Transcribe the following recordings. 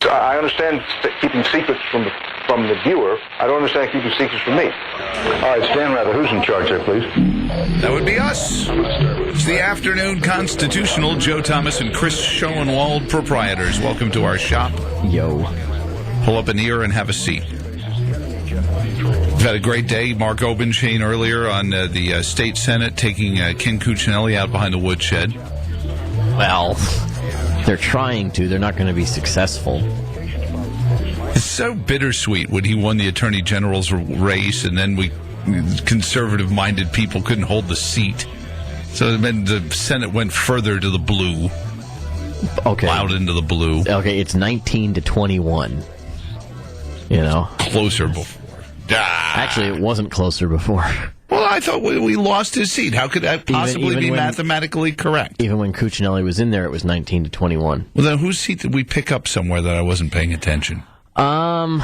I understand keeping secrets from the viewer. I don't understand keeping secrets from me. All right, Stan Rather, who's in charge there, please? That would be us. It's the Afternoon Constitutional. Joe Thomas and Chris Schoenwald, proprietors. Welcome to our shop. Yo. Pull up an ear and have a seat. We've had a great day. Mark Obenshain earlier on the State Senate taking Ken Cuccinelli out behind the woodshed. Well, they're trying to. They're not going to be successful. It's so bittersweet when he won the Attorney General's race, and then we conservative-minded people couldn't hold the seat. So then the Senate went further to the blue. Okay. Out into the blue. Okay, it's 19-21. You know? Closer before. Actually, it wasn't closer before. Well, I thought we lost his seat. How could that possibly be mathematically correct? Even when Cuccinelli was in there, it was 19-21. Well, then whose seat did we pick up somewhere that I wasn't paying attention? Trying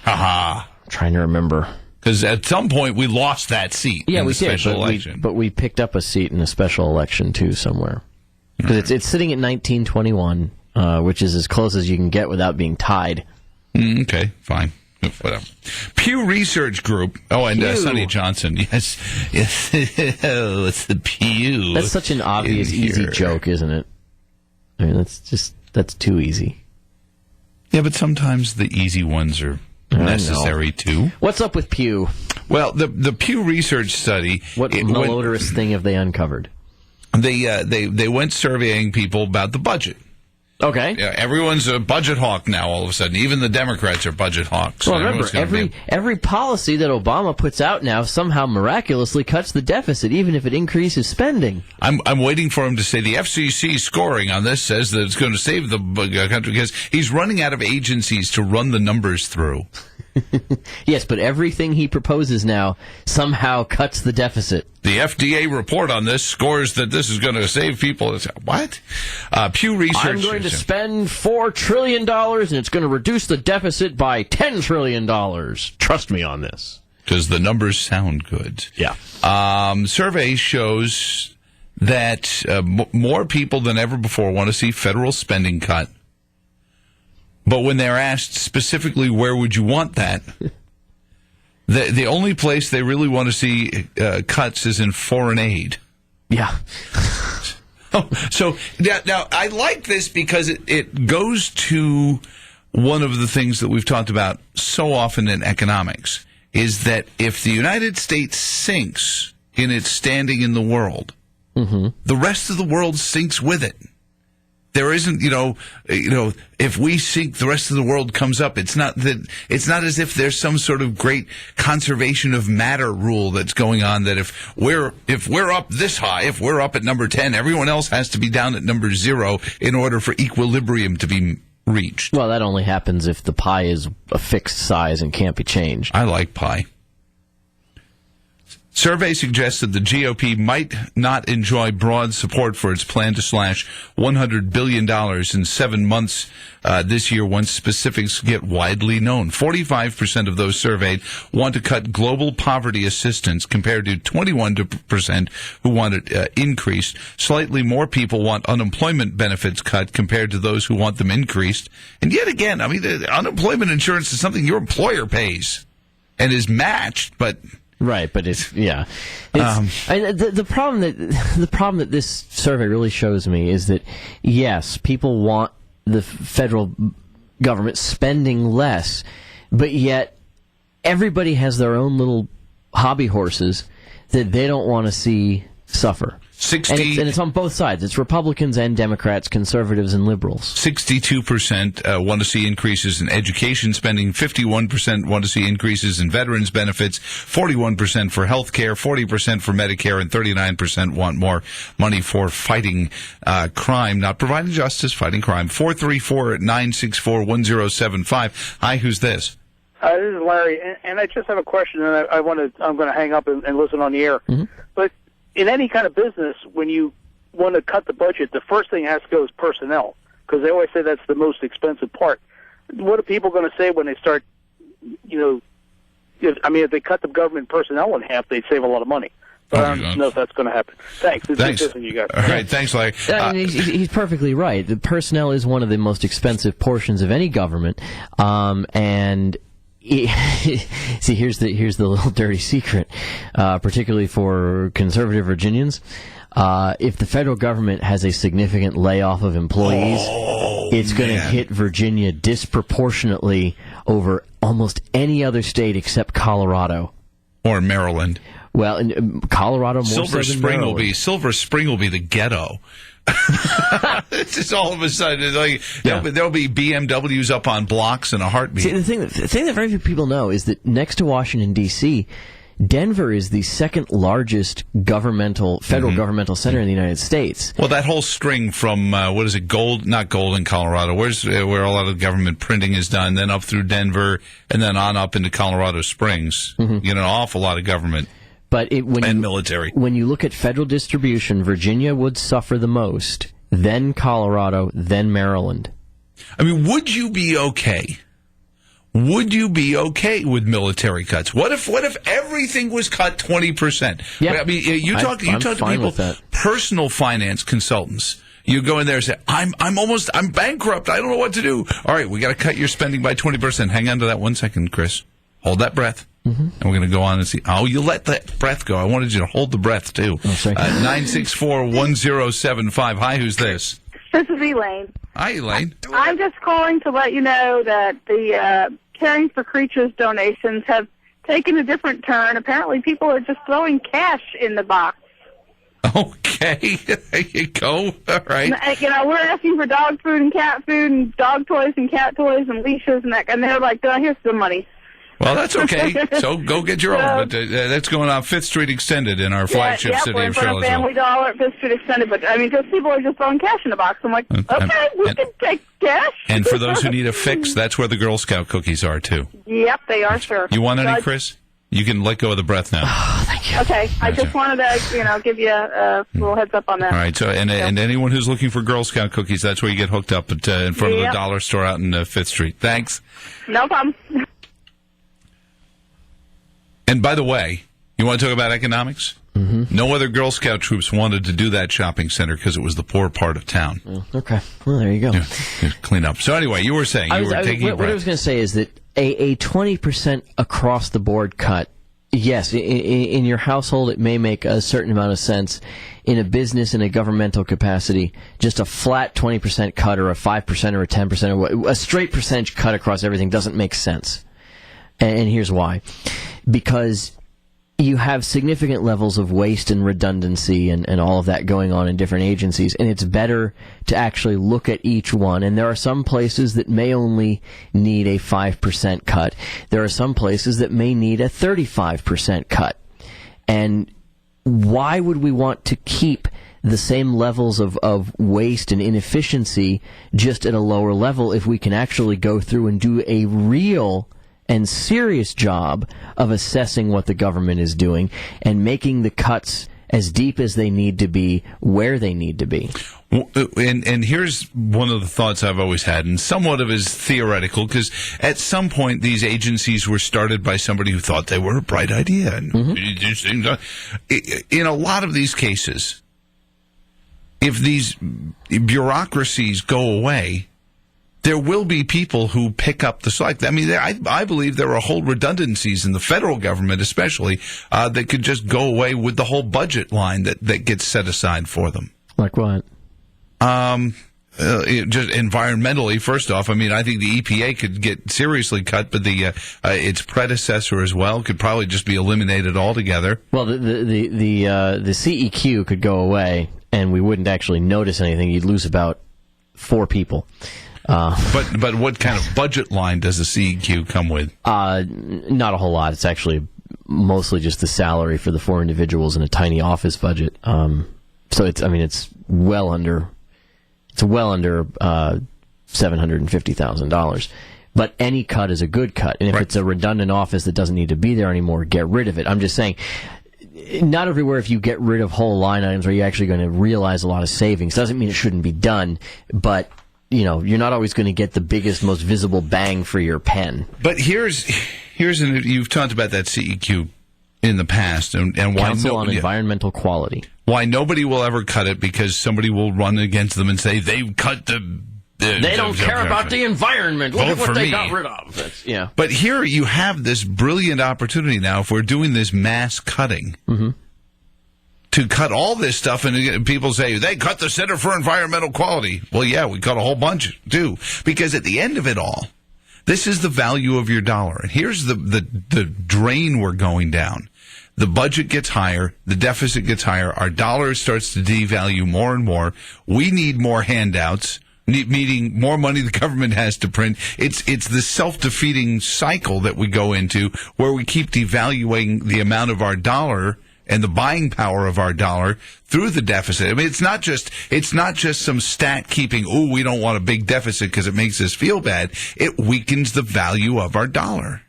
to remember. Because at some point we lost that seat in the special election. But we picked up a seat in a special election, too, somewhere. Because it's sitting at 19-21, which is as close as you can get without being tied. Okay, fine. Whatever. Pew Research Group. Oh, and Sonny Johnson. Yes. Oh, it's the Pew. That's such an obvious, easy joke, isn't it? I mean, that's too easy. Yeah, but sometimes the easy ones are necessary, too. What's up with Pew? Well, the Pew Research study... What malodorous thing have they uncovered? They went surveying people about the budget. Okay. Yeah, everyone's a budget hawk now. All of a sudden, even the Democrats are budget hawks. Well, remember, every policy that Obama puts out now somehow miraculously cuts the deficit, even if it increases spending. I'm waiting for him to say the FCC scoring on this says that it's going to save the country because he's running out of agencies to run the numbers through. Yes, but everything he proposes now somehow cuts the deficit. The FDA report on this scores that this is going to save people. What? Pew Research. I'm going to spend $4 trillion, and it's going to reduce the deficit by $10 trillion. Trust me on this. Because the numbers sound good. Yeah. Survey shows that more people than ever before want to see federal spending cut. But when they're asked specifically where would you want that, the only place they really want to see cuts is in foreign aid. Yeah. So now I like this because it goes to one of the things that we've talked about so often in economics, is that if the United States sinks in its standing in the world, the rest of the world sinks with it. There isn't, if we sink, the rest of the world comes up. It's not as if there's some sort of great conservation of matter rule that's going on that if we're up this high, if we're up at number 10, everyone else has to be down at number 0 in order for equilibrium to be reached. Well, that only happens if the pie is a fixed size and can't be changed. I like pie. Survey suggests that the GOP might not enjoy broad support for its plan to slash $100 billion in 7 months this year once specifics get widely known. 45% of those surveyed want to cut global poverty assistance compared to 21% who want it increased. Slightly more people want unemployment benefits cut compared to those who want them increased. And yet again, I mean, the unemployment insurance is something your employer pays and is matched, but... Right, but the problem that this survey really shows me is that yes, people want the federal government spending less, but yet everybody has their own little hobby horses that they don't want to see suffer. And it's on both sides. It's Republicans and Democrats, conservatives and liberals. 62% want to see increases in education spending. 51% want to see increases in veterans benefits. 41% for health care. 40% for Medicare. And 39% want more money for fighting crime. Not providing justice, fighting crime. 434-964-1075. Hi, who's this? This is Larry. And I just have a question, and I'm going to hang up and listen on the air. Mm-hmm. But in any kind of business, when you want to cut the budget, the first thing that has to go is personnel, because they always say that's the most expensive part. What are people going to say when they start, if they cut the government personnel in half, they'd save a lot of money. But I don't know if that's going to happen. Thanks. Thanks. You guys. All right, thanks, Larry. I mean, he's perfectly right. The personnel is one of the most expensive portions of any government, and see, here's the little dirty secret, particularly for conservative Virginians. If the federal government has a significant layoff of employees, it's going to hit Virginia disproportionately over almost any other state except Colorado Or Maryland. Well, in Colorado, more Silver so than Spring Maryland. Silver Spring will be the ghetto. It's just all of a sudden, it's like there'll be BMWs up on blocks in a heartbeat. See, the thing that very few people know is that next to Washington, D.C., Denver is the second largest federal governmental center in the United States. Well, that whole string from, not Gold in Colorado, where a lot of government printing is done, then up through Denver, and then on up into Colorado Springs. You get an awful lot of government. But military. When you look at federal distribution, Virginia would suffer the most, then Colorado, then Maryland. I mean, would you be okay? Would you be okay with military cuts? What if everything was cut 20%? Yeah. I mean, you talk to people, personal finance consultants. You go in there and say, I'm bankrupt. I don't know what to do. All right, we got to cut your spending by 20%. Hang on to that 1 second, Chris. Hold that breath. And we're going to go on and see. Oh, you let that breath go. I wanted you to hold the breath, too. 964-1075. Hi, who's this? This is Elaine. Hi, Elaine. I'm just calling to let you know that the Caring for Creatures donations have taken a different turn. Apparently, people are just throwing cash in the box. Okay, there you go. All right. We're asking for dog food and cat food and dog toys and cat toys and leashes and that, and they're like, here's some money. Well, that's okay. So go get your own. But that's going on 5th Street Extended in our flagship city of Charlottesville. We're in Family Dollar at 5th Street Extended. But, because people are just throwing cash in the box. I'm like, okay, we can take cash. And for those who need a fix, that's where the Girl Scout cookies are, too. Yep, they are, sir. You want any, Chris? You can let go of the breath now. Oh, thank you. Okay, I just wanted to, give you a little heads up on that. All right, so and anyone who's looking for Girl Scout cookies, that's where you get hooked up at in front of the dollar store out in 5th Street. Thanks. No problem. And by the way, you want to talk about economics? Mm-hmm. No other Girl Scout troops wanted to do that shopping center because it was the poor part of town. Okay, well, there you go. Clean up. So anyway, you were saying what I was going to say is that a 20% across the board cut, yes, in your household it may make a certain amount of sense. In a business, in a governmental capacity, just a flat 20% cut or a 5% or a 10% or a straight percentage cut across everything doesn't make sense. And here's why. Because you have significant levels of waste and redundancy and all of that going on in different agencies, and it's better to actually look at each one. And there are some places that may only need a 5% cut. There are some places that may need a 35% cut. And why would we want to keep the same levels of waste and inefficiency just at a lower level if we can actually go through and do a real and serious job of assessing what the government is doing and making the cuts as deep as they need to be, where they need to be. And here's one of the thoughts I've always had, and somewhat of it is theoretical, because at some point these agencies were started by somebody who thought they were a bright idea. And in a lot of these cases, if these bureaucracies go away, there will be people who pick up the slack. I mean, I believe there are whole redundancies in the federal government, especially, that could just go away with the whole budget line that gets set aside for them. Like what? Just environmentally, first off, I mean, I think the EPA could get seriously cut, but its predecessor as well could probably just be eliminated altogether. Well, the CEQ could go away, and we wouldn't actually notice anything. You'd lose about 4 people. But what kind of budget line does the CEQ come with? Not a whole lot. It's actually mostly just the salary for the 4 individuals in a tiny office budget. So it's well under $750,000. But any cut is a good cut, and if it's a redundant office that doesn't need to be there anymore, get rid of it. I'm just saying, not everywhere if you get rid of whole line items are you actually going to realize a lot of savings. Doesn't mean it shouldn't be done, but you're not always going to get the biggest, most visible bang for your pen. But you've talked about that CEQ in the past, and why Council on Environmental Quality. Why nobody will ever cut it, because somebody will run against them and say they've cut they don't care about the environment. Look at what they got rid of. But here you have this brilliant opportunity now, if we're doing this mass cutting, to cut all this stuff, and people say, they cut the Center for Environmental Quality. Well, yeah, we cut a whole bunch, too. Because at the end of it all, this is the value of your dollar. And here's the drain we're going down. The budget gets higher, the deficit gets higher, our dollar starts to devalue more and more. We need more handouts, meaning more money the government has to print. It's the self-defeating cycle that we go into, where we keep devaluing the amount of our dollar and the buying power of our dollar through the deficit. I mean, it's not just some stat keeping, we don't want a big deficit because it makes us feel bad. It weakens the value of our dollar.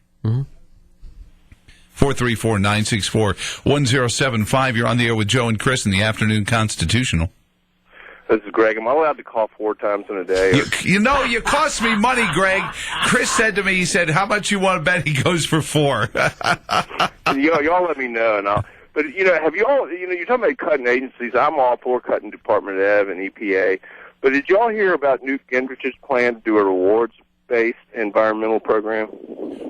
434-964-1075. You're on the air with Joe and Chris in the Afternoon Constitutional. This is Greg. Am I allowed to call 4 times in a day? You cost me money, Greg. Chris said to me, he said, how much you want to bet he goes for 4? Y'all let me know. But, have you all, you're talking about cutting agencies. I'm all for cutting Department of Ed and EPA. But did y'all hear about Newt Gingrich's plan to do a rewards-based environmental program?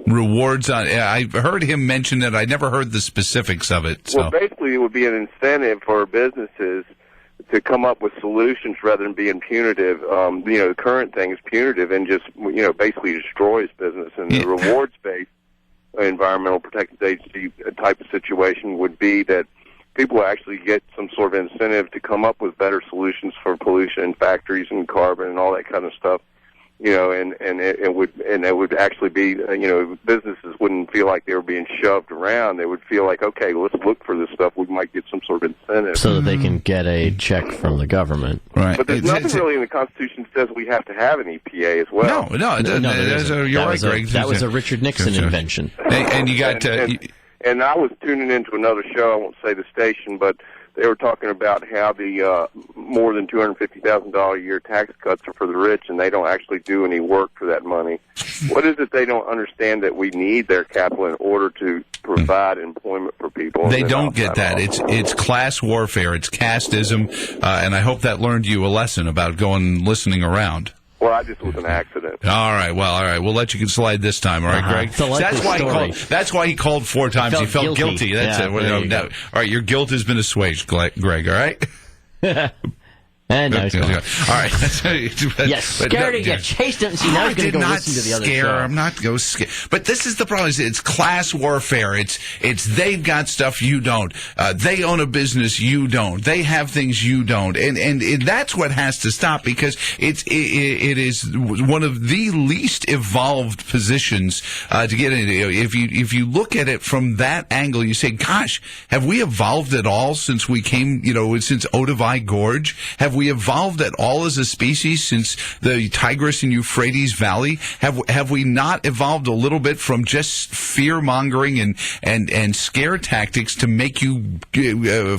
Rewards on, I heard him mention it. I never heard the specifics of it. So. Well, basically, it would be an incentive for businesses to come up with solutions rather than being punitive. The current thing is punitive and just, basically destroys business. And the rewards-based environmental protected agency type of situation would be that people actually get some sort of incentive to come up with better solutions for pollution in factories and carbon and all that kind of stuff. And it would actually be, businesses wouldn't feel like they were being shoved around. They would feel like, okay, let's look for this stuff. We might get some sort of incentive. So that they can get a check from the government. Right. But there's nothing really in the Constitution that says we have to have an EPA as well. No, you're right, Greg. That was a Richard Nixon invention. And you got... And I was tuning into another show, I won't say the station, but they were talking about how the more than $250,000 a year tax cuts are for the rich, and they don't actually do any work for that money. What is it they don't understand, that we need their capital in order to provide employment for people? They don't get that. It's class warfare. It's casteism, and I hope that learned you a lesson about listening around. Well, I just was an accident. All right. We'll let you slide this time. All right, Greg. That's why he called 4 times. He felt guilty. That's it. All right, your guilt has been assuaged, Greg. All right. And now he's gone. All right. Scared to get chased and see now he's going to go listen to the other show. I'm not going to scare. But this is the problem. It's class warfare. It's they've got stuff you don't. They own a business you don't. They have things you don't. And that's what has to stop, because it is one of the least evolved positions to get into. If you look at it from that angle, you say, gosh, have we evolved at all since we came, since Ottavai Gorge? Have we evolved at all as a species since the Tigris and Euphrates Valley? Have we not evolved a little bit from just fear-mongering and scare tactics to make you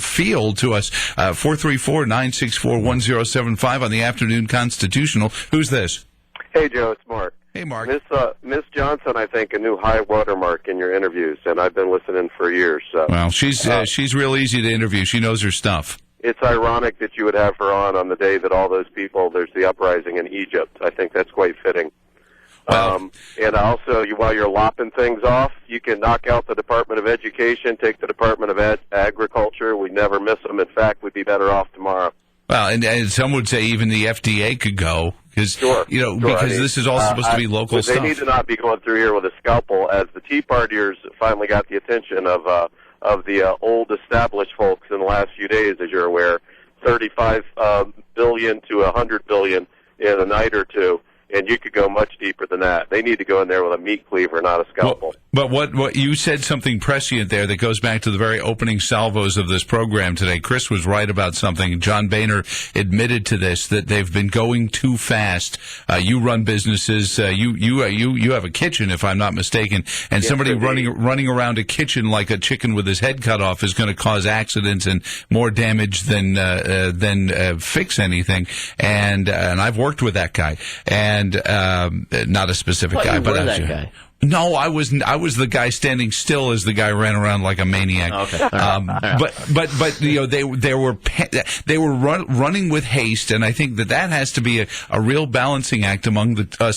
feel to us? 434-964-1075 on the Afternoon Constitutional. Who's this? Hey, Joe, it's Mark. Hey, Mark. Miss Johnson, I think, a new high watermark in your interviews, and I've been listening for years. So. Well, she's real easy to interview. She knows her stuff. It's ironic that you would have her on the day that all those people, there's the uprising in Egypt. I think that's quite fitting. Well, and also, while you're lopping things off, you can knock out the Department of Education, take the Department of Agriculture. We never miss them. In fact, we'd be better off tomorrow. Well, and some would say even the FDA could go, because this is all supposed to be local stuff. They need to not be going through here with a scalpel, as the Tea Partiers finally got the attention of the old established folks in the last few days, as you're aware, $35 billion to $100 billion in a night or two, and you could go much deeper than that. They need to go in there with a meat cleaver, not a scalpel. But what you said something prescient there that goes back to the very opening salvos of this program today. Chris was right about something. John Boehner admitted to this, that they've been going too fast. You run businesses. You have a kitchen, if I'm not mistaken, and yes, somebody running around a kitchen like a chicken with his head cut off is going to cause accidents and more damage than fix anything. And I've worked with that guy, and not a specific guy, but that guy. No, I was the guy standing still as the guy ran around like a maniac. Okay. All right. But they were running with haste, and I think that has to be a real balancing act among the